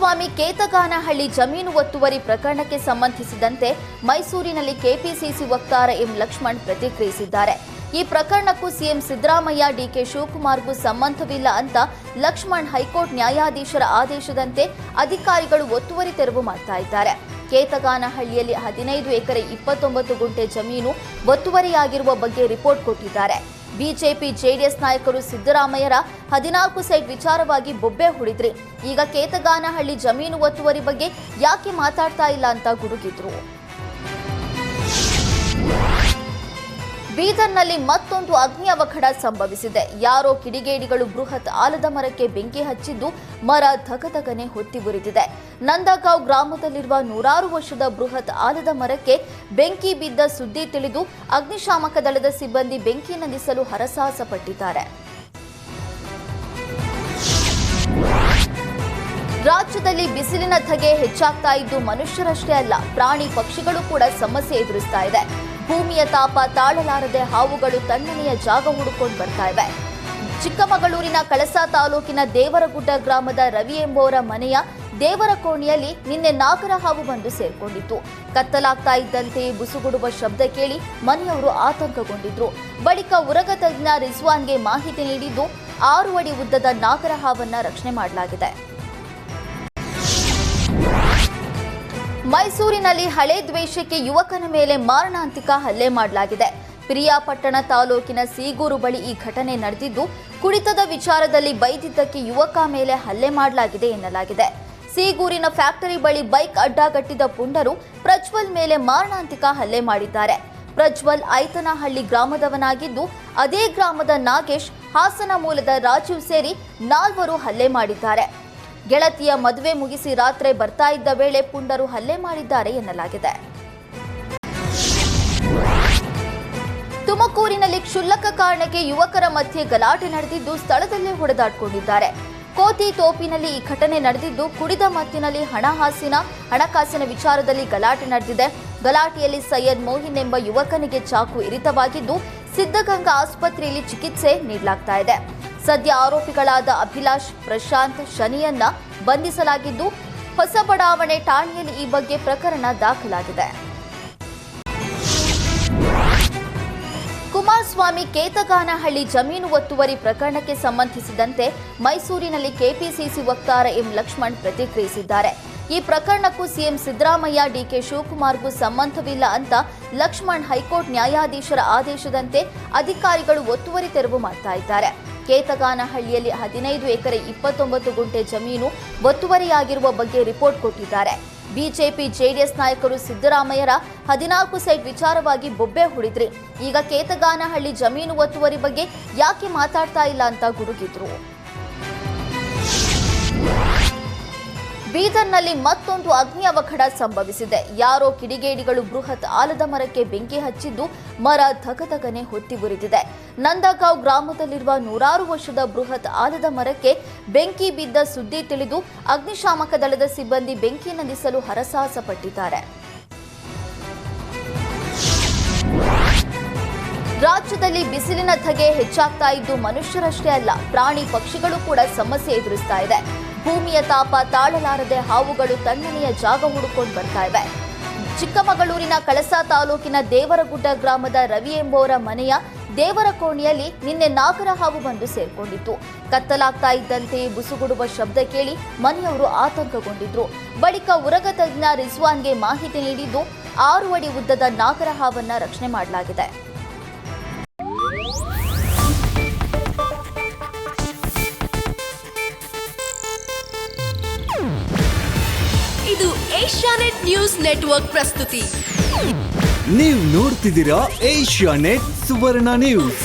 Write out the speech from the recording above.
ಕುಮಾರಸ್ವಾಮಿ ಕೇತಗಾನಹಳ್ಳಿ ಜಮೀನು ಒತ್ತುವರಿ ಪ್ರಕರಣಕ್ಕೆ ಸಂಬಂಧಿಸಿದಂತೆ ಮೈಸೂರಿನಲ್ಲಿ ಕೆಪಿಸಿಸಿ ವಕ್ತಾರ ಎಂ ಲಕ್ಷ್ಮಣ್ ಪ್ರತಿಕ್ರಿಯಿಸಿದ್ದಾರೆ. ಈ ಪ್ರಕರಣಕ್ಕೂ ಸಿಎಂ ಸಿದ್ದರಾಮಯ್ಯ, ಡಿಕೆ ಶಿವಕುಮಾರ್ಗೂ ಸಂಬಂಧವಿಲ್ಲ ಅಂತ ಲಕ್ಷ್ಮಣ್ ಹೈಕೋರ್ಟ್ ನ್ಯಾಯಾಧೀಶರ ಆದೇಶದಂತೆ ಅಧಿಕಾರಿಗಳು ಒತ್ತುವರಿ ತೆರವು ಮಾಡ್ತಾ ಇದ್ದಾರೆ. ಕೇತಗಾನಹಳ್ಳಿಯಲ್ಲಿ 15 ಎಕರೆ 29 ಗುಂಟೆ ಜಮೀನು ಒತ್ತುವರಿಯಾಗಿರುವ ಬಗ್ಗೆ ರಿಪೋರ್ಟ್ ಕೊಟ್ಟಿದ್ದಾರೆ. ಬಿಜೆಪಿ ಜೆಡಿಎಸ್ ನಾಯಕರು ಸಿದ್ದರಾಮಯ್ಯರ 14 ಸೈಟ್ ವಿಚಾರವಾಗಿ ಬೊಬ್ಬೆ ಹೊಡೆದ್ರಿ. ಈಗ ಕೇತಗಾನಹಳ್ಳಿ ಜಮೀನು ಒತ್ತುವರಿ ಬಗ್ಗೆ ಯಾಕೆ ಮಾತಾಡ್ತಾ ಇಲ್ಲ ಅಂತ ಗುಡುಗಿದ್ರು. ಬೀದರ್ನಲ್ಲಿ ಮತ್ತೊಂದು ಅಗ್ನಿ ಅವಘಡ ಸಂಭವಿಸಿದೆ. ಯಾರೋ ಕಿಡಿಗೇಡಿಗಳು ಬೃಹತ್ ಆಲದ ಮರಕ್ಕೆ ಬೆಂಕಿ ಹಚ್ಚಿದ್ದು ಮರ ಧಗಧಗನೆ ಹೊತ್ತಿ ಉರಿದಿದೆ. ನಂದಗಾಂವ್ ಗ್ರಾಮದಲ್ಲಿರುವ 100 ವರ್ಷದ ಬೃಹತ್ ಆಲದ ಮರಕ್ಕೆ ಬೆಂಕಿ ಬಿದ್ದ ಸುದ್ದಿ ತಿಳಿದು ಅಗ್ನಿಶಾಮಕ ದಳದ ಸಿಬ್ಬಂದಿ ಬೆಂಕಿ ನಂದಿಸಲು ಹರಸಾಹಸ ಪಟ್ಟಿದ್ದಾರೆ. ರಾಜ್ಯದಲ್ಲಿ ಬಿಸಿಲಿನ ಧಗೆ ಹೆಚ್ಚಾಗ್ತಾ ಇದ್ದು ಮನುಷ್ಯರಷ್ಟೇ ಅಲ್ಲ, ಪ್ರಾಣಿ ಪಕ್ಷಿಗಳು ಕೂಡ ಸಮಸ್ಯೆ ಎದುರಿಸ್ತಾ ಇದೆ. ಭೂಮಿಯ ತಾಪ ತಾಳಲಾರದೆ ಹಾವುಗಳು ತಣ್ಣನೆಯ ಜಾಗ ಹುಡುಕೊಂಡು ಬರ್ತಾ ಇವೆ. ಚಿಕ್ಕಮಗಳೂರಿನ ಕಳಸಾ ತಾಲೂಕಿನ ದೇವರಗುಡ್ಡ ಗ್ರಾಮದ ರವಿ ಎಂಬುವರ ಮನೆಯ ದೇವರ ಕೋಣೆಯಲ್ಲಿ ನಿನ್ನೆ ನಾಗರ ಹಾವು ಬಂದು ಸೇರ್ಕೊಂಡಿತ್ತು. ಕತ್ತಲಾಗ್ತಾ ಇದ್ದಂತೆಯೇ ಬುಸುಗುಡುವ ಶಬ್ದ ಕೇಳಿ ಮನೆಯವರು ಆತಂಕಗೊಂಡಿದ್ರು. ಬಳಿಕ ಉರಗ ತಜ್ಞ ರಿಜ್ವಾನ್ಗೆ ಮಾಹಿತಿ ನೀಡಿದ್ದು 6 ಅಡಿ ಉದ್ದದ ನಾಗರ ಹಾವನ್ನ ರಕ್ಷಣೆ ಮಾಡಲಾಗಿದೆ. ಮೈಸೂರಿನಲ್ಲಿ ಹಳೆ ದ್ವೇಷಕ್ಕೆ ಯುವಕನ ಮೇಲೆ ಮಾರಣಾಂತಿಕ ಹಲ್ಲೆ ಮಾಡಲಾಗಿದೆ. ಪಿರಿಯಾಪಟ್ಟಣ ತಾಲೂಕಿನ ಸೀಗೂರು ಬಳಿ ಈ ಘಟನೆ ನಡೆದಿದ್ದು, ಕುಡಿತದ ವಿಚಾರದಲ್ಲಿ ಬೈದಿದ್ದಕ್ಕೆ ಯುವಕ ಮೇಲೆ ಹಲ್ಲೆ ಮಾಡಲಾಗಿದೆ ಎನ್ನಲಾಗಿದೆ. ಸೀಗೂರಿನ ಫ್ಯಾಕ್ಟರಿ ಬಳಿ ಬೈಕ್ ಅಡ್ಡಗಟ್ಟಿದ ಪುಂಡರು ಪ್ರಜ್ವಲ್ ಮೇಲೆ ಮಾರಣಾಂತಿಕ ಹಲ್ಲೆ ಮಾಡಿದ್ದಾರೆ. ಪ್ರಜ್ವಲ್ ಐತನಹಳ್ಳಿ ಗ್ರಾಮದವನಾಗಿದ್ದು, ಅದೇ ಗ್ರಾಮದ ನಾಗೇಶ್, ಹಾಸನ ಮೂಲದ ರಾಜೀವ್ ಸೇರಿ 4 ಹಲ್ಲೆ ಮಾಡಿದ್ದಾರೆ. ಗೆಳತಿಯ ಮದುವೆ ಮುಗಿಸಿ ರಾತ್ರಿ ಬರ್ತಾ ಇದ್ದ ವೇಳೆ ಪುಂಡರು ಹಲ್ಲೆ ಮಾಡಿದ್ದಾರೆ ಎನ್ನಲಾಗಿದೆ. ತುಮಕೂರಿನಲ್ಲಿ ಕ್ಷುಲ್ಲಕ ಕಾರಣಕ್ಕೆ ಯುವಕರ ಮಧ್ಯೆ ಗಲಾಟೆ ನಡೆದಿದ್ದು ಸ್ಥಳದಲ್ಲೇ ಹೊಡೆದಾಡಿಕೊಂಡಿದ್ದಾರೆ. ಕೋತಿ ತೋಪಿನಲ್ಲಿ ಈ ಘಟನೆ ನಡೆದಿದ್ದು, ಕುಡಿದ ಮತ್ತಿನಲ್ಲಿ ಹಣಕಾಸಿನ ವಿಚಾರದಲ್ಲಿ ಗಲಾಟೆ ನಡೆದಿದೆ. ಗಲಾಟೆಯಲ್ಲಿ ಸೈಯದ್ ಮೋಹಿನ್ ಎಂಬ ಯುವಕನಿಗೆ ಚಾಕು ಇರಿತವಾಗಿದ್ದು, ಸಿದ್ಧಗಂಗಾ ಆಸ್ಪತ್ರೆಯಲ್ಲಿ ಚಿಕಿತ್ಸೆ ನೀಡಲಾಗ್ತಾ ಇದೆ. ಸದ್ಯ ಆರೋಪಿಗಳಾದ ಅಭಿಲಾಷ್, ಪ್ರಶಾಂತ್, ಶನಿಯನ್ನ ಬಂಧಿಸಲಾಗಿದ್ದು, ಹೊಸ ಬಡಾವಣೆ ಠಾಣೆಯಲ್ಲಿ ಈ ಬಗ್ಗೆ ಪ್ರಕರಣ ದಾಖಲಾಗಿದೆ. ಕುಮಾರಸ್ವಾಮಿ ಕೇತಗಾನಹಳ್ಳಿ ಜಮೀನು ಒತ್ತುವರಿ ಪ್ರಕರಣಕ್ಕೆ ಸಂಬಂಧಿಸಿದಂತೆ ಮೈಸೂರಿನಲ್ಲಿ ಕೆಪಿಸಿಸಿ ವಕ್ತಾರ ಎಂ ಲಕ್ಷ್ಮಣ್ ಪ್ರತಿಕ್ರಿಯಿಸಿದ್ದಾರೆ. ಈ ಪ್ರಕರಣಕ್ಕೂ ಸಿಎಂ ಸಿದ್ದರಾಮಯ್ಯ, ಡಿಕೆ ಶಿವಕುಮಾರ್ಗೂ ಸಂಬಂಧವಿಲ್ಲ ಅಂತ ಲಕ್ಷ್ಮಣ್ ಹೈಕೋರ್ಟ್ ನ್ಯಾಯಾಧೀಶರ ಆದೇಶದಂತೆ ಅಧಿಕಾರಿಗಳು ಒತ್ತುವರಿ ತೆರವು ಮಾಡ್ತಾ ಇದ್ದಾರೆ. ಕೇತಗಾನಹಳ್ಳಿಯಲ್ಲಿ 15 ಎಕರೆ 29 ಗುಂಟೆ ಜಮೀನು ಒತ್ತುವರಿಯಾಗಿರುವ ಬಗ್ಗೆ ರಿಪೋರ್ಟ್ ಕೊಟ್ಟಿದ್ದಾರೆ. ಬಿಜೆಪಿ ಜೆಡಿಎಸ್ ನಾಯಕರು ಸಿದ್ದರಾಮಯ್ಯರ 14 ಸೈಟ್ ವಿಚಾರವಾಗಿ ಬೊಬ್ಬೆ ಹೊಡೆದ್ರಿ. ಈಗ ಕೇತಗಾನಹಳ್ಳಿ ಜಮೀನು ಒತ್ತುವರಿ ಬಗ್ಗೆ ಯಾಕೆ ಮಾತಾಡ್ತಾ ಇಲ್ಲ ಅಂತ ಗುಡುಗಿದ್ರು. ಬೀದರ್ನಲ್ಲಿ ಮತ್ತೊಂದು ಅಗ್ನಿ ಅವಘಡ ಸಂಭವಿಸಿದೆ. ಯಾರೋ ಕಿಡಿಗೇಡಿಗಳು ಬೃಹತ್ ಆಲದ ಮರಕ್ಕೆ ಬೆಂಕಿ ಹಚ್ಚಿದ್ದು ಮರ ಧಗಧಗನೆ ಹೊತ್ತಿ ಉರಿದಿದೆ. ನಂದಗಾಂವ್ ಗ್ರಾಮದಲ್ಲಿರುವ 100 ವರ್ಷದ ಬೃಹತ್ ಆಲದ ಮರಕ್ಕೆ ಬೆಂಕಿ ಬಿದ್ದ ಸುದ್ದಿ ತಿಳಿದು ಅಗ್ನಿಶಾಮಕ ದಳದ ಸಿಬ್ಬಂದಿ ಬೆಂಕಿ ನಂದಿಸಲು ಹರಸಾಹಸ ಪಟ್ಟಿದ್ದಾರೆ. ರಾಜ್ಯದಲ್ಲಿ ಬಿಸಿಲಿನ ಧಗೆ ಹೆಚ್ಚಾಗ್ತಾ ಇದ್ದು ಮನುಷ್ಯರಷ್ಟೇ ಅಲ್ಲ, ಪ್ರಾಣಿ ಪಕ್ಷಿಗಳು ಕೂಡ ಸಮಸ್ಯೆ ಎದುರಿಸ್ತಾ ಇದೆ. ಭೂಮಿಯ ತಾಪ ತಾಳಲಾರದೆ ಹಾವುಗಳು ತಣ್ಣನೆಯ ಜಾಗ ಹುಡುಕೊಂಡು ಬರ್ತಾ ಇವೆ. ಚಿಕ್ಕಮಗಳೂರಿನ ಕಳಸಾ ತಾಲೂಕಿನ ದೇವರಗುಡ್ಡ ಗ್ರಾಮದ ರವಿ ಎಂಬುವರ ಮನೆಯ ದೇವರ ಕೋಣೆಯಲ್ಲಿ ನಿನ್ನೆ ನಾಗರ ಹಾವು ಬಂದು ಸೇರ್ಕೊಂಡಿತ್ತು. ಕತ್ತಲಾಗ್ತಾ ಇದ್ದಂತೆಯೇ ಬುಸುಗುಡುವ ಶಬ್ದ ಕೇಳಿ ಮನೆಯವರು ಆತಂಕಗೊಂಡಿದ್ರು. ಬಳಿಕ ಉರಗ ತಜ್ಞ ರಿಜ್ವಾನ್ಗೆ ಮಾಹಿತಿ ನೀಡಿದ್ದು, 6 ಅಡಿ ಉದ್ದದ ನಾಗರ ಹಾವನ್ನ ರಕ್ಷಣೆ ಮಾಡಲಾಗಿದೆ. ಇದು ಏಷ್ಯಾನೆಟ್ ನ್ಯೂಸ್ ನೆಟ್ವರ್ಕ್ ಪ್ರಸ್ತುತಿ. ನೀವು ನೋಡ್ತಿದ್ದೀರಾ ಏಷ್ಯಾನೆಟ್ ಸುವರ್ಣ ನ್ಯೂಸ್.